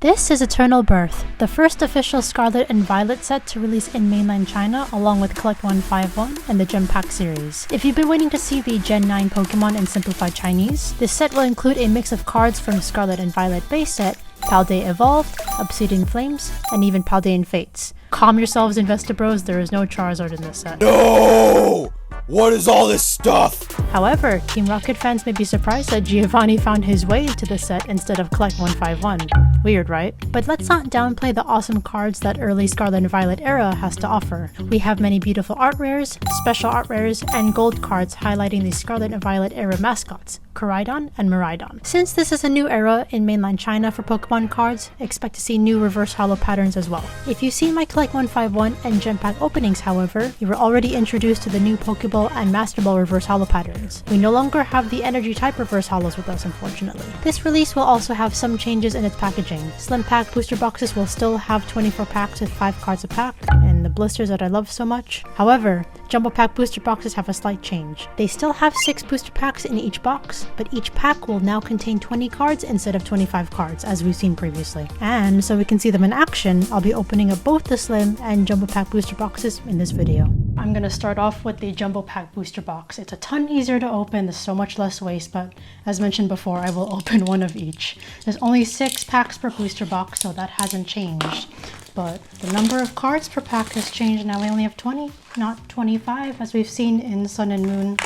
This is Eternal Birth, the first official Scarlet and Violet set to release in mainland China along with Collect 151 and the Gem Pack series. If you've been waiting to see the Gen 9 Pokemon in Simplified Chinese, this set will include a mix of cards from Scarlet and Violet base set, Paldea Evolved, Obsidian Flames, and even Paldean Fates. Calm yourselves, Investabros, there is no Charizard in this set. No! What is all this stuff? However, Team Rocket fans may be surprised that Giovanni found his way into the set instead of Collect 151. Weird, right? But let's not downplay the awesome cards that early Scarlet and Violet era has to offer. We have many beautiful art rares, special art rares, and gold cards highlighting the Scarlet and Violet era mascots, Koraidon and Miraidon. Since this is a new era in mainland China for Pokemon cards, expect to see new reverse holo patterns as well. If you've seen my Collect 151 and Gem Pack openings, however, you were already introduced to the new Pokeball and Master Ball reverse holo patterns. We no longer have the energy type reverse holos with us, unfortunately. This release will also have some changes in its packaging. Slim pack booster boxes will still have 24 packs with 5 cards a pack, and the blisters that I love so much. However, Jumbo Pack booster boxes have a slight change. They still have 6 booster packs in each box, but each pack will now contain 20 cards instead of 25 cards, as we've seen previously. And so we can see them in action, I'll be opening up both the Slim and Jumbo Pack booster boxes in this video. I'm gonna start off with the Jumbo Pack booster box. It's a ton easier to open, there's so much less waste, but as mentioned before, I will open one of each. There's only 6 packs per booster box, so that hasn't changed. But the number of cards per pack has changed. Now we only have 20, not 25, as we've seen in Sun and Moon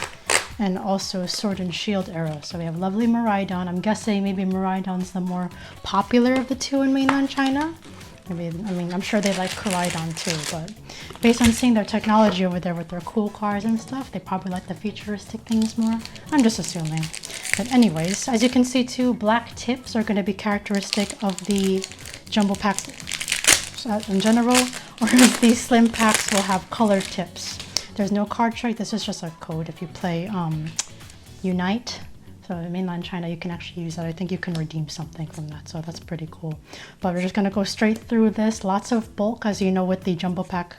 and also Sword and Shield era. So we have lovely Miraidon. I'm guessing maybe Miraidon's the more popular of the two in mainland China. I'm sure they like Koraidon too, but based on seeing their technology over there with their cool cars and stuff, they probably like the futuristic things more. I'm just assuming. But anyways, as you can see too, black tips are going to be characteristic of the Jumbo Packs in general, whereas these Slim Packs will have colored tips. There's no card trick, this is just a code if you play Unite. So in mainland China, you can actually use that. I think you can redeem something from that, so that's pretty cool. But we're just gonna go straight through this. Lots of bulk, as you know, with the Jumbo Packs.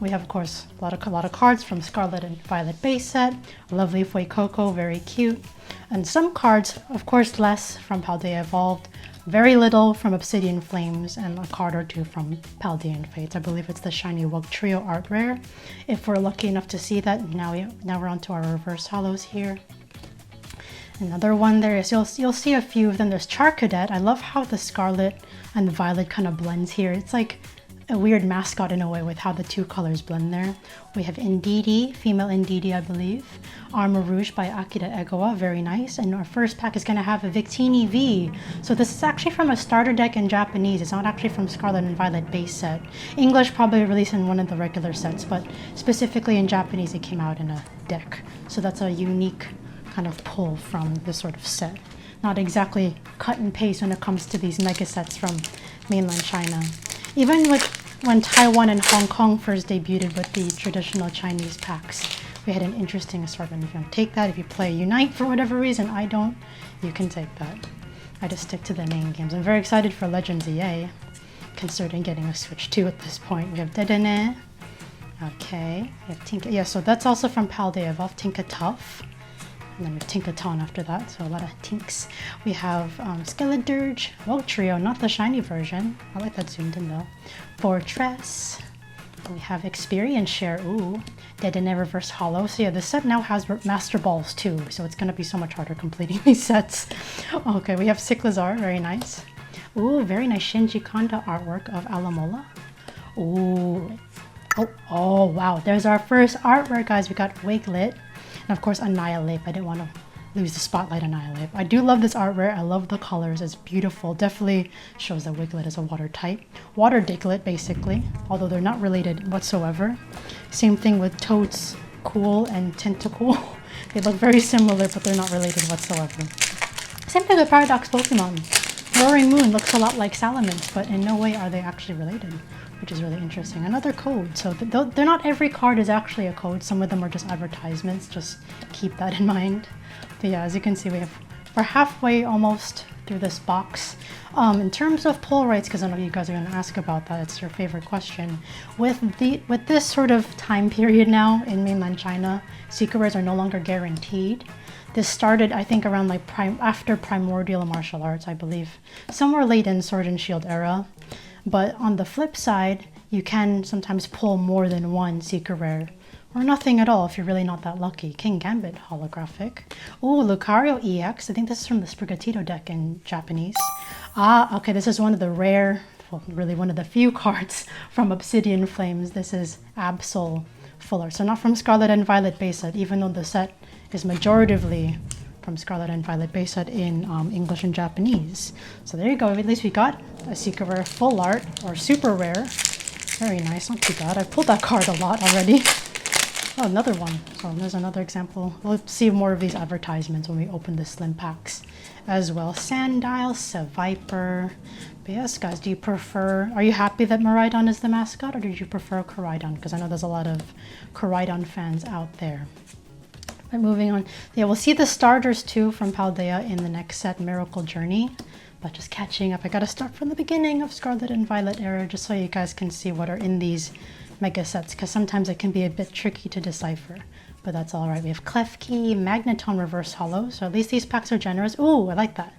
We have, of course, a lot of cards from Scarlet and Violet base set. Lovely Fuecoco, very cute. And some cards, of course, less from Paldea Evolved. Very little from Obsidian Flames, and a card or two from Paldean Fates. I believe it's the Shiny Wugtrio art rare. If we're lucky enough to see that, now we're on to our reverse holos here. Another one there is, you'll see a few of them. There's Charcadet. I love how the Scarlet and the Violet kind of blends here. It's like a weird mascot in a way with how the two colors blend there. We have Indeedee, female Indeedee, I believe. Armor Rouge by Akira Egawa, very nice. And our first pack is going to have a Victini V. So this is actually from a starter deck in Japanese. It's not actually from Scarlet and Violet base set. English probably released in one of the regular sets, but specifically in Japanese it came out in a deck. So that's a unique kind of pull from this sort of set. Not exactly cut and paste when it comes to these mega sets from mainland China. Even when Taiwan and Hong Kong first debuted with the traditional Chinese packs, we had an interesting assortment. If you don't take that, if you play Unite for whatever reason, I don't, you can take that. I just stick to the main games. I'm very excited for Legends EA, considering getting a Switch 2 at this point. We have Dedenne. Okay, we have Tinka. Yeah, so that's also from Paldea Evolved, Tinkaton. And then we have Tinkaton after that, so a lot of Tinks. We have Skeledirge, Wugtrio, not the shiny version. I like that zoomed in though. Fortress. We have Experience Share, ooh. Dedenne Reverse Holo. So yeah, this set now has Master Balls too, so it's gonna be so much harder completing these sets. Okay, we have Cyclizar, very nice. Ooh, very nice Shinji Kanda artwork of Alamola. Ooh. Oh wow, there's our first artwork, guys. We got Wiglet. And of course, Annihilate. I didn't want to lose the spotlight on Annihilate. I do love this art rare. I love the colors. It's beautiful. Definitely shows that Wiglet is a water type. Water Diglett, basically. Although they're not related whatsoever. Same thing with Toad's Cool and Tentacool. They look very similar, but they're not related whatsoever. Same thing with Paradox Pokemon. Roaring Moon looks a lot like Salamence, but in no way are they actually related, which is really interesting. Another code. So they're not every card is actually a code. Some of them are just advertisements. Just keep that in mind. But yeah, as you can see, we're halfway almost through this box. In terms of pull rates, because I know you guys are going to ask about that. It's your favorite question. With this sort of time period now in mainland China, secret rares are no longer guaranteed. This started, I think, around like after Primordial Martial Arts, I believe. Somewhere late in Sword and Shield era. But on the flip side, you can sometimes pull more than one Secret Rare. Or nothing at all if you're really not that lucky. King Gambit holographic. Oh, Lucario EX. I think this is from the Sprigatito deck in Japanese. Ah, okay, this is one of the rare, well, really one of the few cards from Obsidian Flames. This is Absol Fuller. So not from Scarlet and Violet base set, even though the set is majoritively from Scarlet and Violet base set in English and Japanese. So there you go. At least we got a Secret Rare Full Art or Super Rare. Very nice. Not too bad. I've pulled that card a lot already. Oh, another one. So there's another example. We'll see more of these advertisements when we open the slim packs as well. Sandile, Seviper. But yes, guys, do you prefer... Are you happy that Miraidon is the mascot, or did you prefer Koraidon? Because I know there's a lot of Koraidon fans out there. But moving on. Yeah, we'll see the starters too from Paldea in the next set, Miracle Journey. But just catching up. I gotta start from the beginning of Scarlet and Violet era just so you guys can see what are in these mega sets, because sometimes it can be a bit tricky to decipher, but that's all right. We have Klefki, Magneton Reverse Holo, so at least these packs are generous. Ooh, I like that.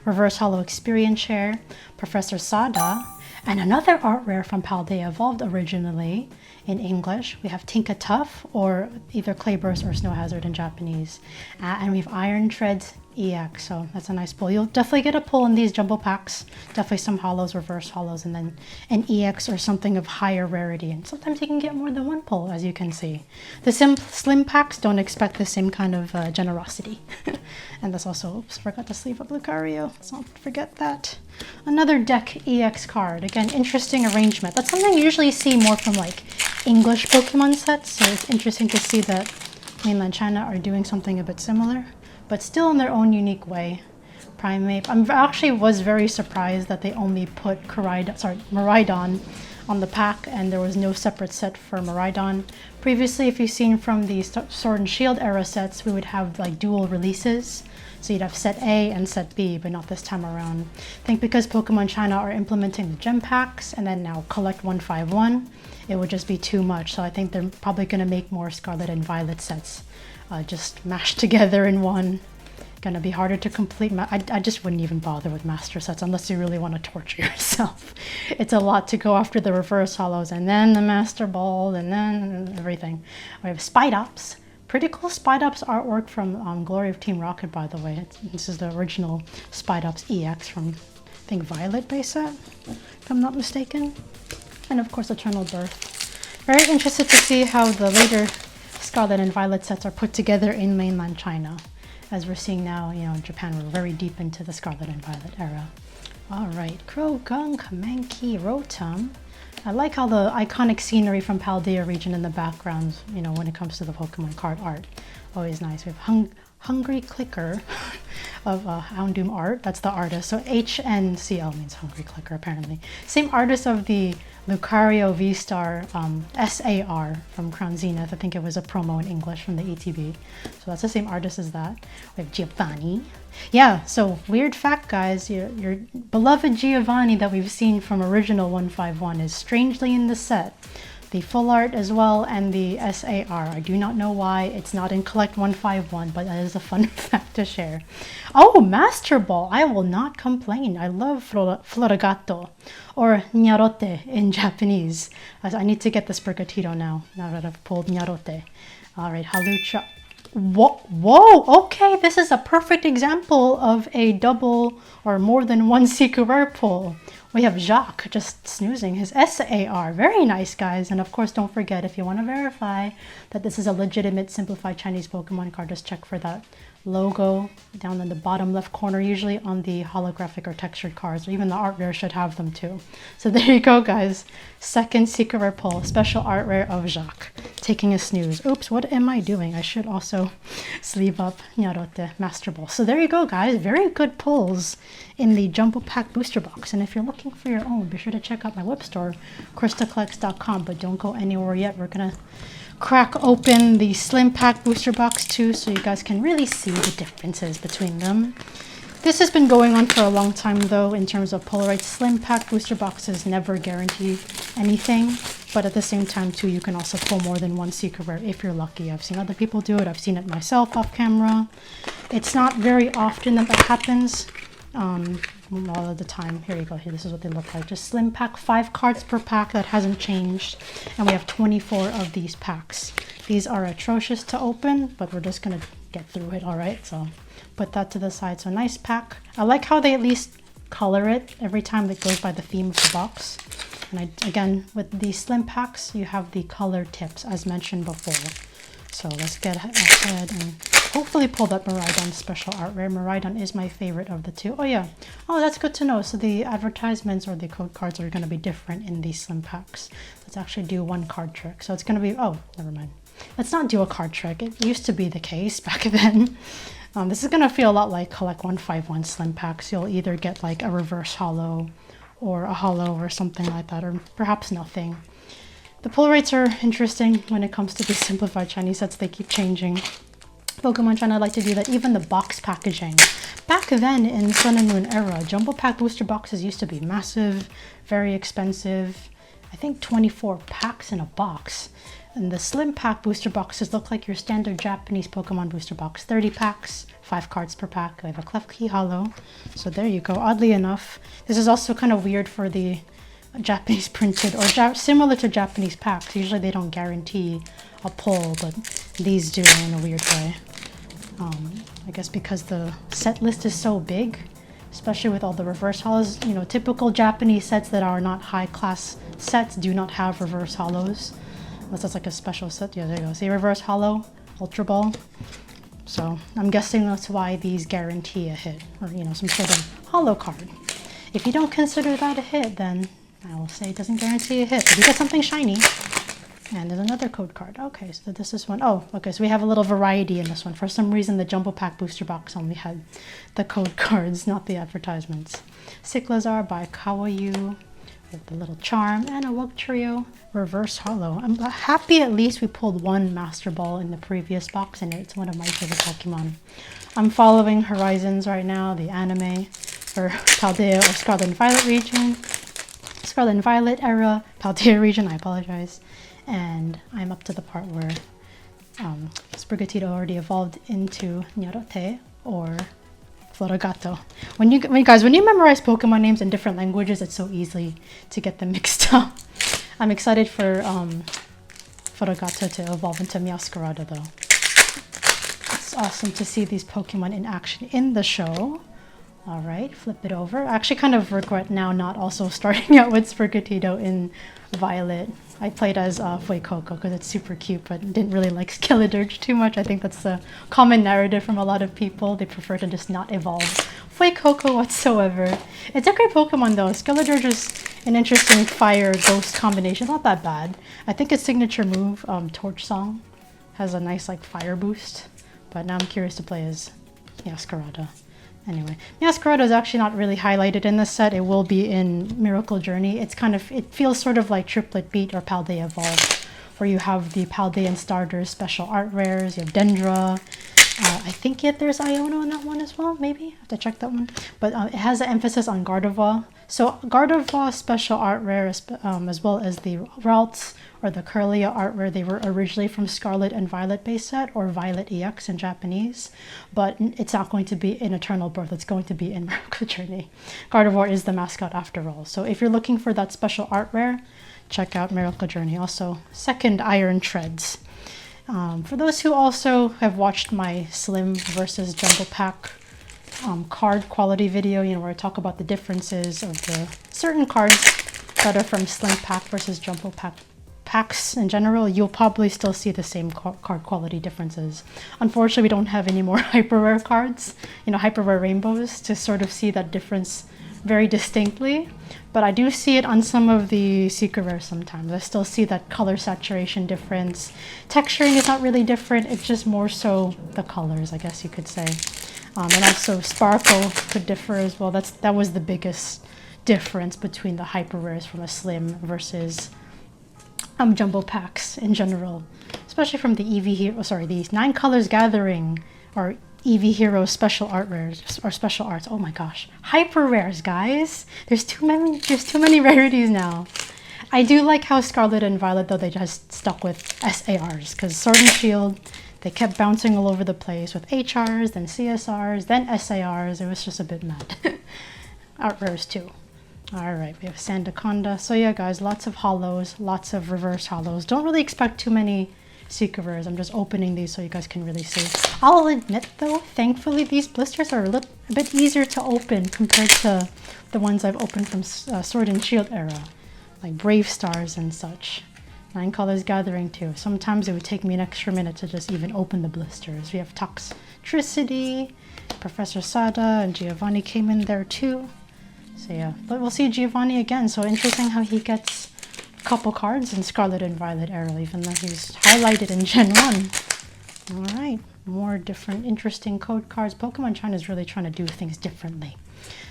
Reverse Holo Experience Share, Professor Sada, and another art rare from Paldea evolved originally in English. We have Tinka Tough, or either Clayburst or Snow Hazard in Japanese, and we have Iron Treads EX, so that's a nice pull. You'll definitely get a pull in these jumbo packs. Definitely some holos, reverse holos, and then an EX or something of higher rarity. And sometimes you can get more than one pull, as you can see. The slim packs don't expect the same kind of generosity. And that's also, oops, forgot to sleeve up Lucario. Let's not forget that. Another deck EX card. Again, interesting arrangement. That's something you usually see more from like English Pokemon sets. So it's interesting to see that mainland China are doing something a bit similar, but still in their own unique way. Primate. I actually was very surprised that they only put Miraidon on the pack, and there was no separate set for Miraidon. Previously, if you've seen from the Sword and Shield era sets, we would have like dual releases. So you'd have set A and set B, but not this time around. I think because Pokemon China are implementing the gem packs and then now Collect 151, it would just be too much. So I think they're probably going to make more Scarlet and Violet sets. Just mashed together in one. Gonna be harder to complete. I just wouldn't even bother with master sets unless you really want to torture yourself. It's a lot to go after the reverse holos and then the master ball and then everything. We have Spidops. Pretty cool Spidops artwork from Glory of Team Rocket, by the way. This is the original Spidops EX from, I think, Violet base set, if I'm not mistaken. And of course, Eternal Birth. Very interested to see how the later Scarlet and Violet sets are put together in mainland China. As we're seeing now, you know, in Japan, we're very deep into the Scarlet and Violet era. All right, Croagunk, Mankey, Rotom. I like how the iconic scenery from Paldea region in the background, you know, when it comes to the Pokemon card art. Always nice. We have Hungry Clicker of Houndoom art. That's the artist. So HNCL means Hungry Clicker, apparently. Same artist of the Lucario V-Star SAR from Crown Zenith. I think it was a promo in English from the ETB. So that's the same artist as that. We have Giovanni. Yeah, so weird fact, guys. Your beloved Giovanni that we've seen from original 151 is strangely in the set. The full art as well, and the SAR. I do not know why it's not in Collect 151, but that is a fun fact to share. Oh, Master Ball! I will not complain. I love Florigato, or Nyarote in Japanese. I need to get the Sprigatito now that I've pulled Nyarote. Alright, Halucha. Whoa, okay, this is a perfect example of a double or more than one Secret Rare pull. We have Jacques just snoozing his SAR. Very nice, guys. And of course, don't forget, if you want to verify that this is a legitimate simplified Chinese Pokemon card, just check for that logo down in the bottom left corner, usually on the holographic or textured cards, or even the art rare should have them too. So there you go, guys. Second Secret Rare pull, special art rare of Jacques. Taking a snooze. Oops, what am I doing? I should also sleeve up Nyarote Master Ball. So there you go, guys. Very good pulls in the Jumbo Pack Booster Box. And if you're looking for your own, be sure to check out my web store, KrystalKollectz.com. But don't go anywhere yet. We're going to crack open the Slim Pack Booster Box too, so you guys can really see the differences between them. This has been going on for a long time though in terms of Polaroid Slim Pack booster boxes never guarantee anything, but at the same time too you can also pull more than one secret rare if you're lucky. I've seen other people do it, I've seen it myself off camera. It's not very often that happens. All of the time. Here you go, here, this is what they look like. Just Slim Pack, 5 cards per pack, that hasn't changed, and we have 24 of these packs. These are atrocious to open, but we're just gonna get through it. All right, so put that to the side. So nice pack. I like how they at least color it every time it goes by the theme of the box. And again, with these Slim Packs, you have the color tips as mentioned before. So let's get ahead and hopefully pull that Miraidon special art rare. Miraidon is my favorite of the two. Oh yeah, oh that's good to know. So the advertisements or the code cards are going to be different in these Slim Packs. Let's actually do one card trick. So it's going to be, oh, never mind. Let's not do a card trick. It used to be the case back then. This is going to feel a lot like Collect 151 Slim Packs. You'll either get like a reverse holo or a holo or something like that, or perhaps nothing. The pull rates are interesting when it comes to the simplified shiny sets. They keep changing. Pokemon China like to do that. Even the box packaging. Back then in Sun and Moon era, jumbo pack booster boxes used to be massive, very expensive. I think 24 packs in a box. And the Slim Pack booster boxes look like your standard Japanese Pokemon booster box. 30 packs, 5 cards per pack. I have a Clef Key Holo. So there you go. Oddly enough, this is also kind of weird for the Japanese printed or similar to Japanese packs. Usually they don't guarantee a pull, but these do in a weird way. I guess because the set list is so big, especially with all the reverse holos. You know, typical Japanese sets that are not high class sets do not have reverse holos. Unless that's like a special set. Yeah, there you go. See, reverse holo, Ultra Ball. So I'm guessing that's why these guarantee a hit, or you know, some sort of holo card. If you don't consider that a hit, then I will say it doesn't guarantee a hit. But you get something shiny. And there's another code card. Okay, so this is one. Oh, okay, so we have a little variety in this one. For some reason, the Jumbo Pack booster box only had the code cards, not the advertisements. Cyclizar by Kawayu with the little charm, and a Wug Trio reverse holo. I'm happy at least we pulled one Master Ball in the previous box, and it's one of my favorite Pokemon. I'm following Horizons right now, the anime for Paldea or Scarlet and Violet region. Scarlet and Violet era, Paldea region, I apologize. And I'm up to the part where Sprigatito already evolved into Nyarote or Floragato. When you memorize Pokemon names in different languages, it's so easy to get them mixed up. I'm excited for Floragato to evolve into Meowscarada though. It's awesome to see these Pokemon in action in the show. All right, flip it over. I actually kind of regret now not also starting out with Sprigatito in Violet. I played as Fuecoco because it's super cute, but didn't really like Skeledirge too much. I think that's the common narrative from a lot of people. They prefer to just not evolve Fuecoco whatsoever. It's a great Pokemon though. Skeledirge is an interesting fire ghost combination. Not that bad. I think its signature move, Torch Song, has a nice like fire boost. But now I'm curious to play as Meowscarada. Anyway, Meowscarada is actually not really highlighted in this set. It will be in Miracle Journey. It feels sort of like Triplet Beat or Paldea Evolved, where you have the Paldea and Starters special art rares. You have Dendra. I think there's Iono in that one as well, maybe? I have to check that one. But it has an emphasis on Gardevoir. So Gardevoir special art rare, as well as the Ralts or the Kirlia art rare, they were originally from Scarlet and Violet base set, or Violet EX in Japanese. But it's not going to be in Eternal Birth, it's going to be in Miracle Journey. Gardevoir is the mascot after all. So if you're looking for that special art rare, check out Miracle Journey. Also, second Iron Treads. For those who also have watched my Slim versus Jumbo Pack card quality video, where I talk about the differences of the certain cards that are from Slim Pack versus Jumbo Pack packs in general, you'll probably still see the same card quality differences. Unfortunately, we don't have any more hyper rare cards, hyper rare rainbows to sort of see that difference very distinctly, but I do see it on some of the secret rares sometimes. I still see that color saturation difference. Texturing is not really different, it's just more so the colors, I guess you could say. And also sparkle could differ as well. That was the biggest difference between the hyper rares from a Slim versus jumbo packs in general, especially from the the 9 colors gathering or Eevee Hero special art rares or special arts. Oh my gosh, hyper rares, guys. There's too many rarities now. I do like how Scarlet and Violet, though, they just stuck with SARs, because Sword and Shield, they kept bouncing all over the place with HRs, then CSRs, then SARs. It was just a bit mad. Art rares too. Alright, we have Sandaconda. So yeah, guys, lots of hollows, lots of reverse hollows. Don't really expect too many secret rares. I'm just opening these so you guys can really see. I'll admit, though, thankfully, these blisters are a bit easier to open compared to the ones I've opened from Sword and Shield era, like Brave Stars and such. 9 Colors Gathering too. Sometimes it would take me an extra minute to just even open the blisters. We have Toxtricity, Professor Sada, and Giovanni came in there too. So yeah, but we'll see Giovanni again. So interesting how he gets a couple cards in Scarlet and Violet era, even though he's highlighted in Gen 1. Alright, more different interesting code cards. Pokemon China is really trying to do things differently.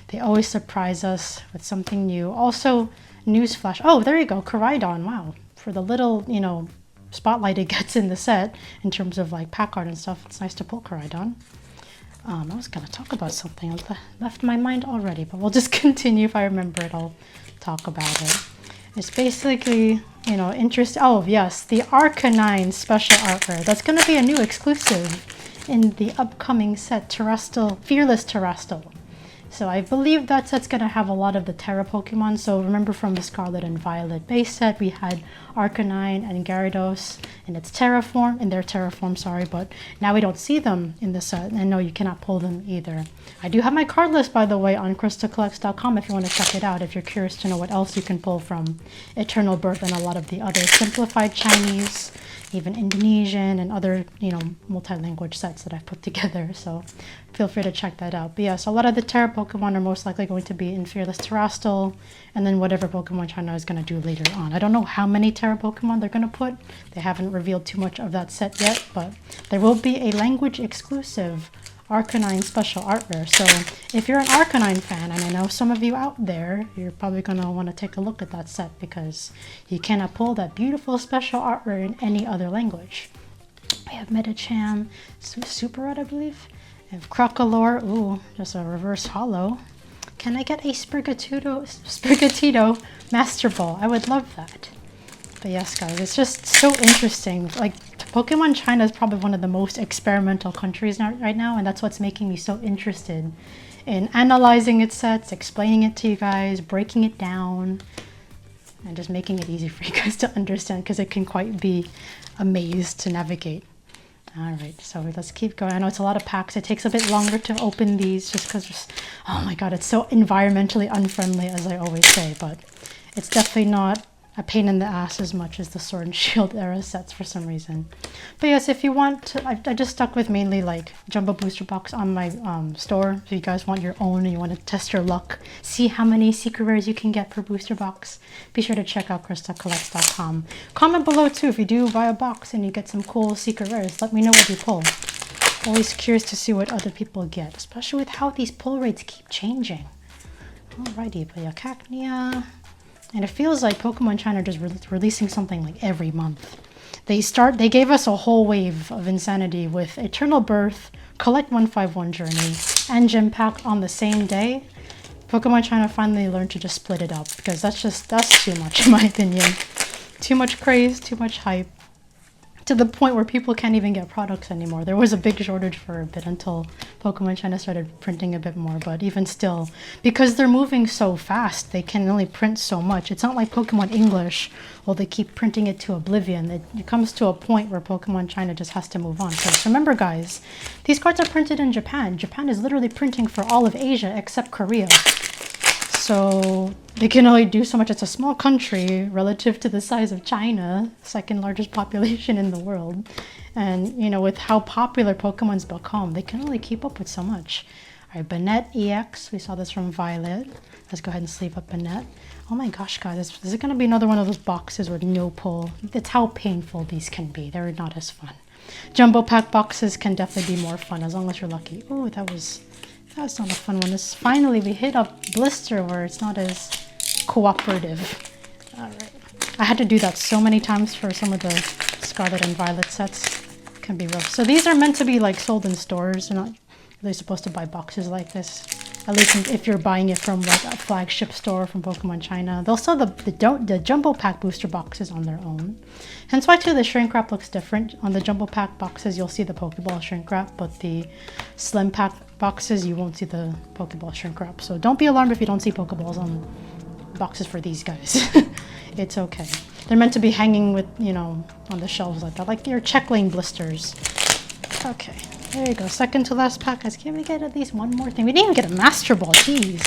They always surprise us with something new. Also, newsflash. Oh, there you go, Koraidon. Wow. For the little, you know, spotlight it gets in the set in terms of like pack art and stuff, it's nice to pull Koraidon. I was gonna talk about something. I left my mind already, but we'll just continue. If I remember it, I'll talk about it. It's basically, you know, oh yes, the Arcanine special art rare. That's gonna be a new exclusive in the upcoming set, Terastal, Fearless Terastal. So I believe that set's going to have a lot of the Terra Pokemon. So remember from the Scarlet and Violet base set, we had Arcanine and Gyarados in its Terra form, but now we don't see them in the set. And no, you cannot pull them either. I do have my card list, by the way, on KrystalKollectz.com if you want to check it out, if you're curious to know what else you can pull from Eternal Birth and a lot of the other simplified Chinese, even Indonesian and other, you know, multi-language sets that I've put together. So feel free to check that out. But yeah, so a lot of the Terra Pokemon are most likely going to be in Fearless Terastal, and then whatever Pokemon China is going to do later on. I don't know how many Terra Pokemon they're going to put. They haven't revealed too much of that set yet, but there will be a language exclusive Arcanine special art rare. So if you're an Arcanine fan, and I know some of you out there, you're probably going to want to take a look at that set because you cannot pull that beautiful special art rare in any other language. We have Medicham, Super Red, I believe. I have Crocolore, ooh, just a reverse hollow. Can I get a Sprigatito Master Ball? I would love that. But yes, guys, it's just so interesting. Like, Pokemon China is probably one of the most experimental countries right now, and that's what's making me so interested in analyzing its sets, explaining it to you guys, breaking it down, and just making it easy for you guys to understand, because it can quite be a maze to navigate. Alright, so let's keep going. I know it's a lot of packs. It takes a bit longer to open these just because, oh my god, it's so environmentally unfriendly, as I always say, but it's definitely not a pain in the ass as much as the Sword and Shield era sets for some reason. But yes, if you want to, I just stuck with mainly like Jumbo Booster Box on my store. If you guys want your own and you want to test your luck, see how many secret rares you can get per booster box, be sure to check out KrystalKollectz.com. Comment below too if you do buy a box and you get some cool secret rares. Let me know what you pull. Always curious to see what other people get, especially with how these pull rates keep changing. Alrighty, but yeah, Cacnea. And it feels like Pokemon China are just releasing something like every month. They gave us a whole wave of insanity with Eternal Birth, Collect 151 Journey, and Gym Pack on the same day. Pokemon China finally learned to just split it up, because that's too much in my opinion. Too much craze, too much hype, to the point where people can't even get products anymore. There was a big shortage for a bit until Pokemon China started printing a bit more, but even still, because they're moving so fast, they can only print so much. It's not like Pokemon English, well, they keep printing it to oblivion. It comes to a point where Pokemon China just has to move on. Because remember, guys, these cards are printed in Japan. Japan is literally printing for all of Asia except Korea. So they can only do so much. It's a small country relative to the size of China, second largest population in the world. And, you know, with how popular Pokemon's become, they can only keep up with so much. All right, Banette EX. We saw this from Violet. Let's go ahead and sleeve up Banette. Oh my gosh, guys. This is going to be another one of those boxes with no pull. It's how painful these can be. They're not as fun. Jumbo pack boxes can definitely be more fun as long as you're lucky. Oh, that's not a fun one. Finally, we hit a blister where it's not as cooperative. Alright. I had to do that so many times for some of the Scarlet and Violet sets. can be rough. So these are meant to be like sold in stores. They're not really supposed to buy boxes like this. At least if you're buying it from like a flagship store from Pokemon China. They'll sell the jumbo pack booster boxes on their own. Hence why too the shrink wrap looks different. On the jumbo pack boxes you'll see the Pokeball shrink wrap, but the slim pack boxes you won't see the Pokeball shrink wrap. So don't be alarmed if you don't see Pokeballs on boxes for these guys. It's okay. They're meant to be hanging with, you know, on the shelves like that, like your check lane blisters. Okay. There you go, second to last pack. Guys, can we get at least one more thing? We didn't even get a Master Ball, jeez.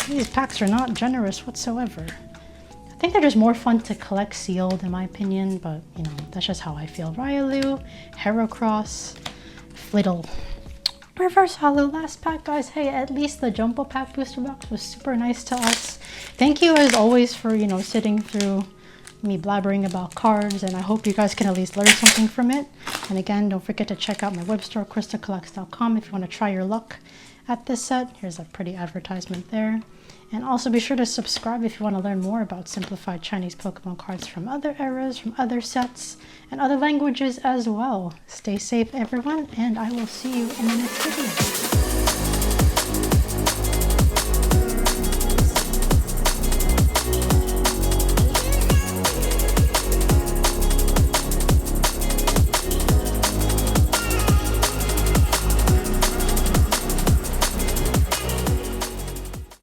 These packs are not generous whatsoever. I think they're just more fun to collect sealed in my opinion, but you know, that's just how I feel. Riolu, Heracross, Flittle. Reverse Holo last pack, guys. Hey, at least the Jumbo Pack booster box was super nice to us. Thank you as always for, you know, sitting through me blabbering about cards, and I hope you guys can at least learn something from it. And again, don't forget to check out my web store, KrystalKollectz.com, if you want to try your luck at this set. Here's a pretty advertisement there. And also be sure to subscribe if you want to learn more about simplified Chinese Pokemon cards from other eras, from other sets, and other languages as well. Stay safe, everyone, and I will see you in the next video.